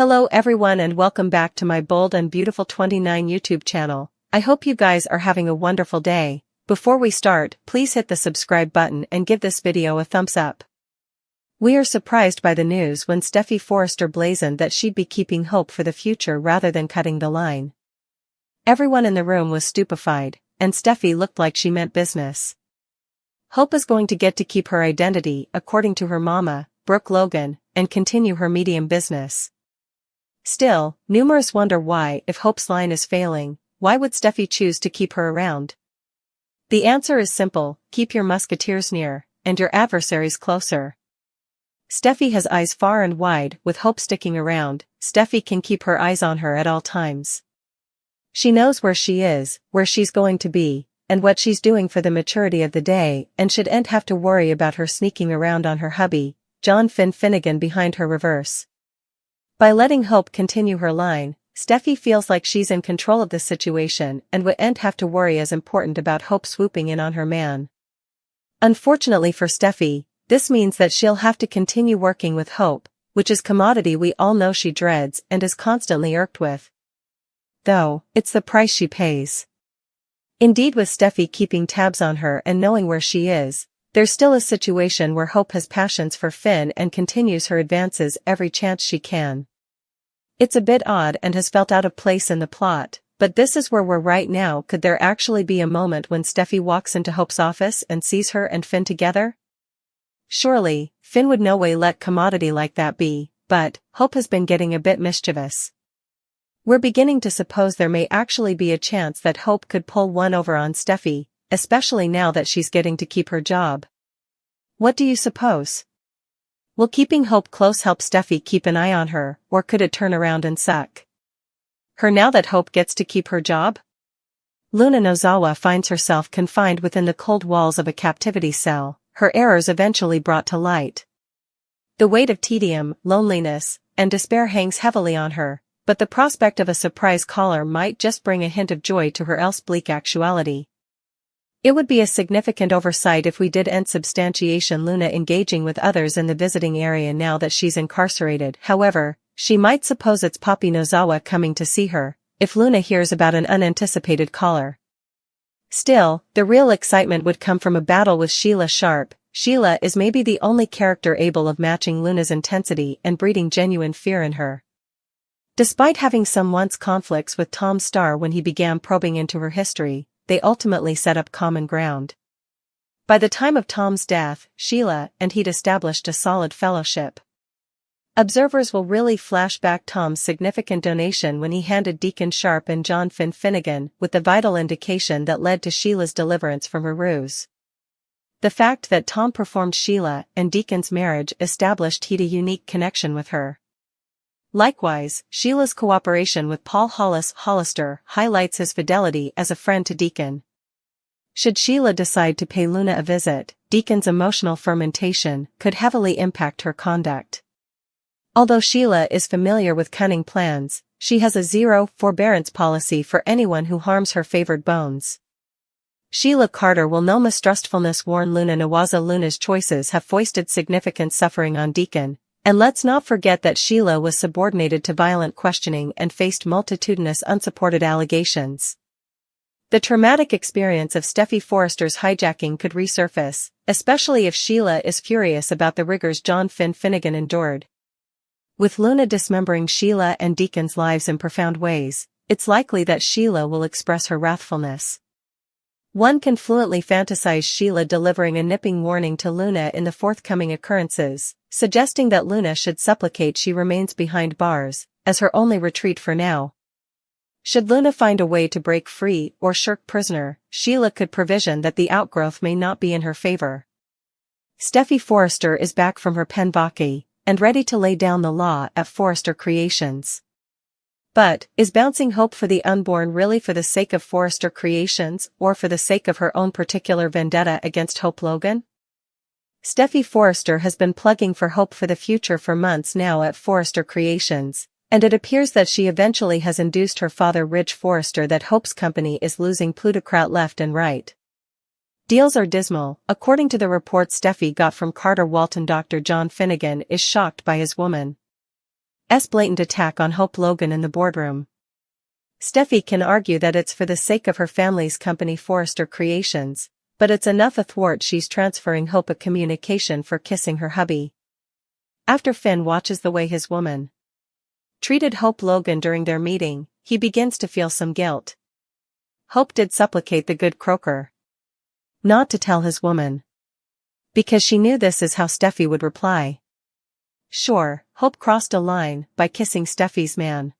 Hello everyone and welcome back to my Bold and Beautiful 29 YouTube channel. I hope you guys are having a wonderful day. Before we start, please hit the subscribe button and give this video a thumbs up. We are surprised by the news when Steffy Forrester blazoned that she'd be keeping hope for the future rather than cutting the line. Everyone in the room was stupefied, and Steffy looked like she meant business. Hope is going to get to keep her identity, according to her mama, Brooke Logan, and continue her medium business. Still, numerous wonder why, if Hope's line is failing, why would Steffy choose to keep her around? The answer is simple: keep your musketeers near, and your adversaries closer. Steffy has eyes far and wide. With Hope sticking around, Steffy can keep her eyes on her at all times. She knows where she is, where she's going to be, and what she's doing for the maturity of the day, and shouldn't have to worry about her sneaking around on her hubby, John Finnegan, behind her reverse. By letting Hope continue her line, Steffy feels like she's in control of the situation and wouldn't have to worry as important about Hope swooping in on her man. Unfortunately for Steffy, this means that she'll have to continue working with Hope, which is commodity we all know she dreads and is constantly irked with. Though, it's the price she pays. Indeed, with Steffy keeping tabs on her and knowing where she is, there's still a situation where Hope has passions for Finn and continues her advances every chance she can. It's a bit odd and has felt out of place in the plot, but this is where we're right now. Could there actually be a moment when Steffy walks into Hope's office and sees her and Finn together? Surely, Finn would no way let commodity like that be, but Hope has been getting a bit mischievous. We're beginning to suppose there may actually be a chance that Hope could pull one over on Steffy, especially now that she's getting to keep her job. What do you suppose? Will keeping Hope close help Steffy keep an eye on her, or could it turn around and suck her now that Hope gets to keep her job? Luna Nozawa finds herself confined within the cold walls of a captivity cell, her errors eventually brought to light. The weight of tedium, loneliness, and despair hangs heavily on her, but the prospect of a surprise caller might just bring a hint of joy to her else bleak actuality. It would be a significant oversight if we didn't substantiation Luna engaging with others in the visiting area now that she's incarcerated. However, she might suppose it's Poppy Nozawa coming to see her, if Luna hears about an unanticipated caller. Still, the real excitement would come from a battle with Sheila Sharp. Sheila is maybe the only character able of matching Luna's intensity and breeding genuine fear in her. Despite having some once conflicts with Tom Starr when he began probing into her history, they ultimately set up common ground. By the time of Tom's death, Sheila and he'd established a solid fellowship. Observers will really flash back Tom's significant donation when he handed Deacon Sharp and John Finnegan with the vital indication that led to Sheila's deliverance from her ruse. The fact that Tom performed Sheila and Deacon's marriage established he'd a unique connection with her. Likewise, Sheila's cooperation with Paul Hollister highlights his fidelity as a friend to Deacon. Should Sheila decide to pay Luna a visit, Deacon's emotional fermentation could heavily impact her conduct. Although Sheila is familiar with cunning plans, she has a zero forbearance policy for anyone who harms her favored bones. Sheila Carter will no mistrustfulness warn Luna Nozawa. Luna's choices have foisted significant suffering on Deacon. And let's not forget that Sheila was subordinated to violent questioning and faced multitudinous unsupported allegations. The traumatic experience of Steffy Forrester's hijacking could resurface, especially if Sheila is furious about the rigors John Finnegan endured. With Luna dismembering Sheila and Deacon's lives in profound ways, it's likely that Sheila will express her wrathfulness. One can fluently fantasize Sheila delivering a nipping warning to Luna in the forthcoming occurrences, suggesting that Luna should supplicate she remains behind bars, as her only retreat for now. Should Luna find a way to break free or shirk prisoner, Sheila could provision that the outgrowth may not be in her favor. Steffy Forrester is back from her pen vacay, and ready to lay down the law at Forrester Creations. But, is bouncing Hope for the unborn really for the sake of Forrester Creations, or for the sake of her own particular vendetta against Hope Logan? Steffy Forrester has been plugging for Hope for the future for months now at Forrester Creations, and it appears that she eventually has induced her father Ridge Forrester that Hope's company is losing plutocrat left and right. Deals are dismal, according to the report Steffy got from Carter Walton. Dr. John Finnegan is shocked by his woman. blatant attack on Hope Logan in the boardroom. Steffy can argue that it's for the sake of her family's company Forrester Creations, but it's enough athwart she's transferring Hope a communication for kissing her hubby. After Finn watches the way his woman treated Hope Logan during their meeting, he begins to feel some guilt. Hope did supplicate the good croaker not to tell his woman, because she knew this is how Steffy would reply. Sure, Hope crossed a line by kissing Steffy's man.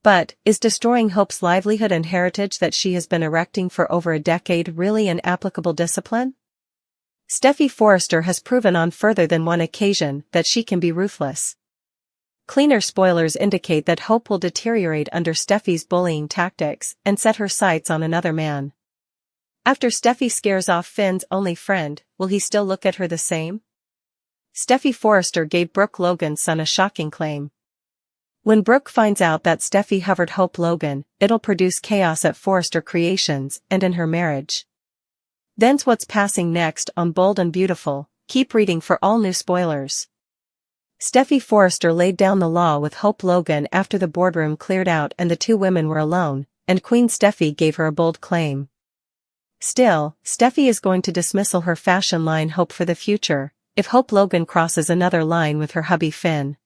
But, is destroying Hope's livelihood and heritage that she has been erecting for over a decade really an applicable discipline? Steffy Forrester has proven on further than one occasion that she can be ruthless. Cleaner spoilers indicate that Hope will deteriorate under Steffy's bullying tactics and set her sights on another man. After Steffy scares off Finn's only friend, will he still look at her the same? Steffy Forrester gave Brooke Logan's son a shocking claim. When Brooke finds out that Steffy hovered Hope Logan, it'll produce chaos at Forrester Creations and in her marriage. Then's what's passing next on Bold and Beautiful. Keep reading for all new spoilers. Steffy Forrester laid down the law with Hope Logan after the boardroom cleared out and the two women were alone, and Queen Steffy gave her a bold claim. Still, Steffy is going to dismissal her fashion line Hope for the future, if Hope Logan crosses another line with her hubby Finn.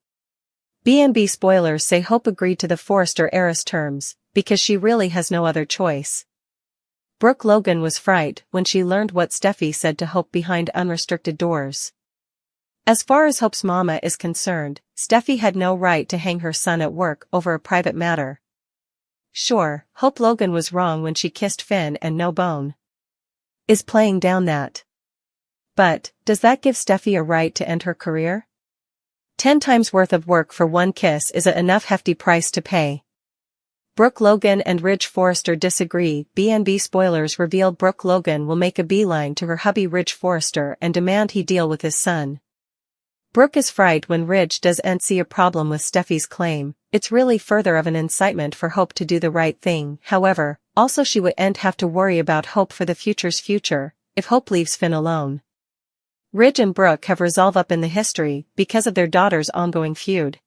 B&B spoilers say Hope agreed to the Forrester heiress terms, because she really has no other choice. Brooke Logan was frightened when she learned what Steffy said to Hope behind unrestricted doors. As far as Hope's mama is concerned, Steffy had no right to hang her son at work over a private matter. Sure, Hope Logan was wrong when she kissed Finn and no bone is playing down that. But, does that give Steffy a right to end her career? 10 times worth of work for one kiss is enough hefty price to pay. Brooke Logan and Ridge Forrester disagree. B&B spoilers reveal Brooke Logan will make a beeline to her hubby Ridge Forrester and demand he deal with his son. Brooke is frightened when Ridge doesn't see a problem with Steffy's claim. It's really further of an incitement for Hope to do the right thing. However, also she wouldn't have to worry about Hope for the future's future, if Hope leaves Finn alone. Ridge and Brooke have resolve up in the history because of their daughter's ongoing feud.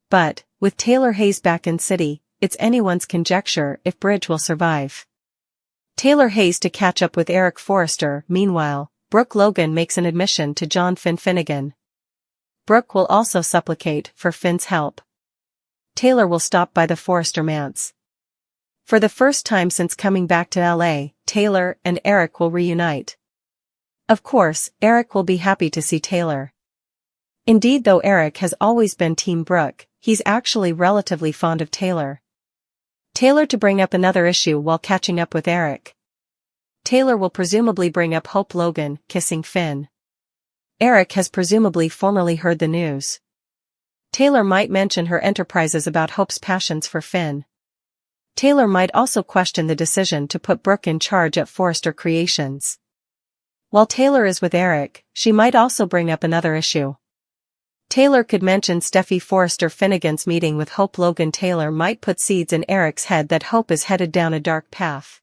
But, with Taylor Hayes back in city, it's anyone's conjecture if Ridge will survive. Taylor Hayes to catch up with Eric Forrester. Meanwhile, Brooke Logan makes an admission to John Finnegan. Brooke will also supplicate for Finn's help. Taylor will stop by the Forrester manse. For the first time since coming back to LA, Taylor and Eric will reunite. Of course, Eric will be happy to see Taylor. Indeed, though Eric has always been Team Brooke, he's actually relatively fond of Taylor. Taylor to bring up another issue while catching up with Eric. Taylor will presumably bring up Hope Logan kissing Finn. Eric has presumably formerly heard the news. Taylor might mention her enterprises about Hope's passions for Finn. Taylor might also question the decision to put Brooke in charge at Forrester Creations. While Taylor is with Eric, she might also bring up another issue. Taylor could mention Steffy Forrester Finnegan's meeting with Hope Logan. Taylor might put seeds in Eric's head that Hope is headed down a dark path.